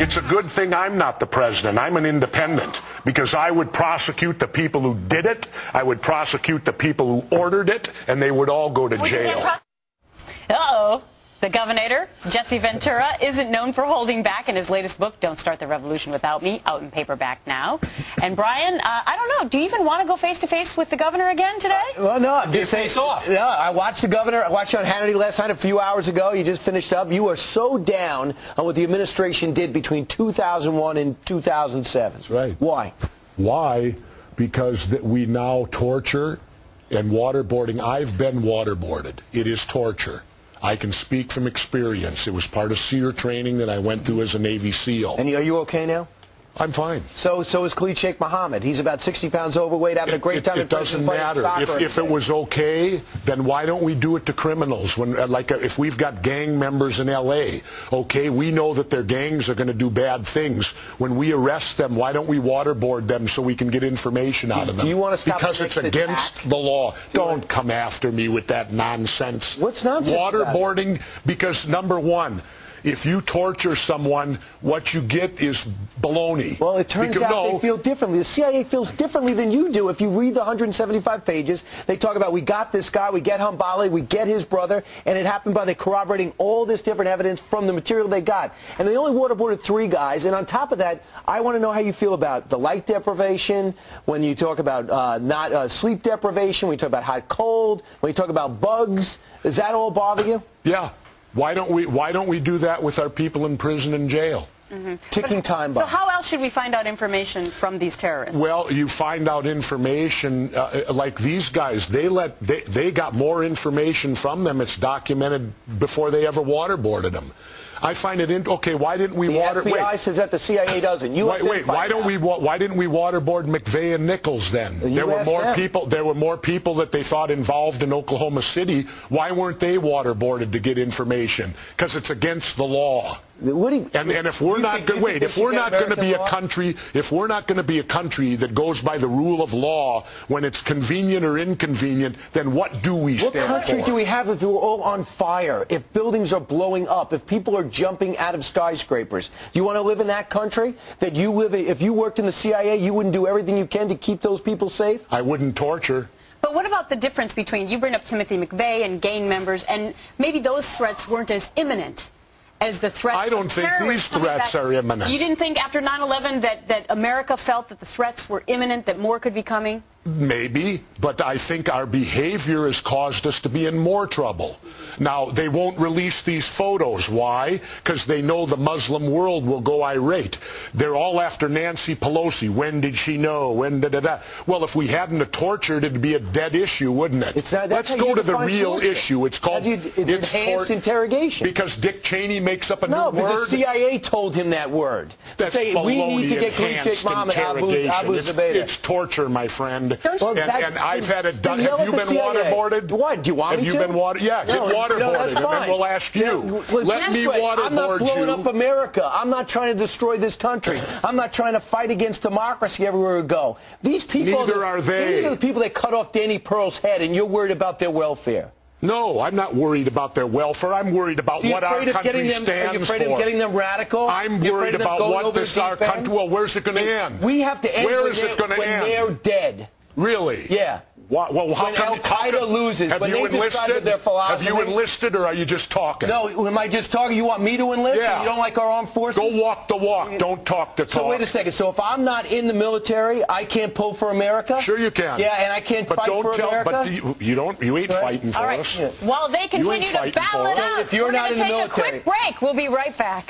It's a good thing I'm not the president. I'm an independent, because I would prosecute the people who did it, I would prosecute the people who ordered it, and they would all go to jail. Uh-oh. The governor, Jesse Ventura, isn't known for holding back in his latest book, Don't Start the Revolution Without Me, out in paperback now. And Brian, I don't know, do you even want to go face-to-face with the governor again today? Well, no, I'm just face off. Yeah, I watched the governor. I watched you on Hannity last night a few hours ago. You just finished up. You are so down on what the administration did between 2001 and 2007. That's right. Why? Why? Because we now torture and waterboarding. I've been waterboarded. It is torture. I can speak from experience. It was part of SEER training that I went through as a Navy SEAL. And are you okay now? I'm fine. So is Khalid Sheikh Mohammed. He's about 60 pounds overweight, having a great time. It doesn't matter. If it was okay, then why don't we do it to criminals? When, if we've got gang members in L.A., okay, we know that their gangs are going to do bad things. When we arrest them, why don't we waterboard them so we can get information out of them? Do you want to stop? Because it's against the law. Don't come after me with that nonsense. What's nonsense? Waterboarding, because number one, if you torture someone, what you get is baloney. Well, it turns out they feel differently. The CIA feels differently than you do. If you read the 175 pages, they talk about, we got this guy, we get Hambali, we get his brother, and it happened by corroborating all this different evidence from the material they got. And they only waterboarded 3 guys, and on top of that, I want to know how you feel about the light deprivation, when you talk about sleep deprivation, when you talk about hot cold, when you talk about bugs. Does that all bother you? Yeah. Why don't we do that with our people in prison and jail? Ticking time bomb. So how else should we find out information from these terrorists? Well, you find out information like these guys. They got more information from them. It's documented before they ever waterboarded them. I find it okay. Why didn't we The FBI says that the CIA doesn't. Why didn't we waterboard McVeigh and Nichols then? There were more people. There were more people that they thought involved in Oklahoma City. Why weren't they waterboarded to get information? Because it's against the law. And if we're not going to be a country, if we're not going to be a country that goes by the rule of law when it's convenient or inconvenient, then what do we stand for? What country do we have if we're all on fire, if buildings are blowing up, if people are jumping out of skyscrapers? Do you want to live in that country? That you live in, if you worked in the CIA, you wouldn't do everything you can to keep those people safe? I wouldn't torture. But what about the difference between, you bring up Timothy McVeigh and gang members, and maybe those threats weren't as imminent as the threat. I don't think these threats are imminent. You didn't think after 9/11 that America felt that the threats were imminent, that more could be coming? Maybe, but I think our behavior has caused us to be in more trouble. Now, they won't release these photos. Why? Because they know the Muslim world will go irate. They're all after Nancy Pelosi. When did she know? When da-da-da? Well, if we hadn't have tortured, it'd be a dead issue, wouldn't it? Let's go to the real issue. It's called enhanced interrogation. Because Dick Cheney makes up a new word. No, the CIA told him that word. That's we need to get Khalid Sheikh Mohammed Abu Zubaydah. It's torture, my friend. And I've had it done. Have you been waterboarded? What? Do you want me to? Have you been get waterboarded, and then we'll ask you. Let me waterboard you. I'm not blowing up America. I'm not trying to destroy this country. I'm not trying to fight against democracy everywhere we go. These people. Neither are they. These are the people that cut off Danny Pearl's head, and you're worried about their welfare. No, I'm not worried about their welfare. I'm worried about what our country stands for. Are you afraid of getting them radical? I'm worried about what this our country. Well, where's it going to end? We have to end when they're dead. Really? Yeah. Well, how when come Al-Qaeda loses, have when you they decided their philosophy. Have you enlisted, or are you just talking? No, am I just talking? You want me to enlist? Yeah. You don't like our armed forces? Go walk the walk. Don't talk the talk. So wait a second. So if I'm not in the military, I can't pull for America? Sure you can. Yeah, and I can't fight for America? But you ain't fighting for us. While they continue to battle it out, if you're not in the military. We're going to take a quick break. We'll be right back.